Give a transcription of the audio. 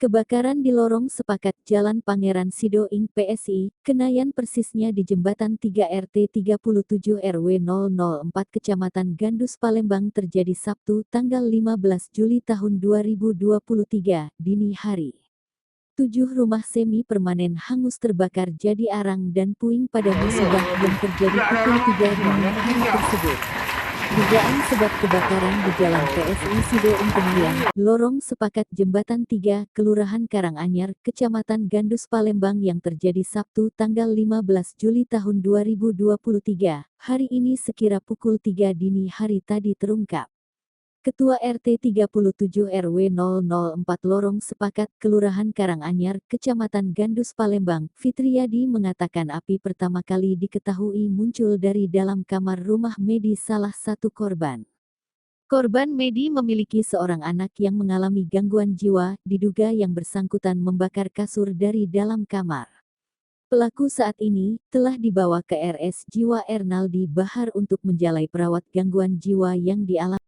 Kebakaran di lorong sepakat Jalan Pangeran Sidoing PSI, Kenayan persisnya di Jembatan 3 RT 37 RW 004 Kecamatan Gandus Palembang terjadi Sabtu tanggal 15 Juli tahun 2023, dini hari. 7 rumah semi permanen hangus terbakar jadi arang dan puing pada musibah yang terjadi pukul 3 dini hari tersebut. Dugaan sebab kebakaran di Jalan PSI Sidoing Kenayan, lorong sepakat Jembatan 3, Kelurahan Karanganyar, Kecamatan Gandus Palembang yang terjadi Sabtu tanggal 15 Juli tahun 2023, hari ini sekira pukul 3 dini hari tadi terungkap. Ketua RT 37 RW 004 Lorong Sepakat, Kelurahan Karanganyar, Kecamatan Gandus Palembang, Fitriadi mengatakan api pertama kali diketahui muncul dari dalam kamar rumah Medi salah satu korban. Korban Medi memiliki seorang anak yang mengalami gangguan jiwa, diduga yang bersangkutan membakar kasur dari dalam kamar. Pelaku saat ini telah dibawa ke RS Jiwa Ernaldi Bahar untuk menjalani perawat gangguan jiwa yang dialami.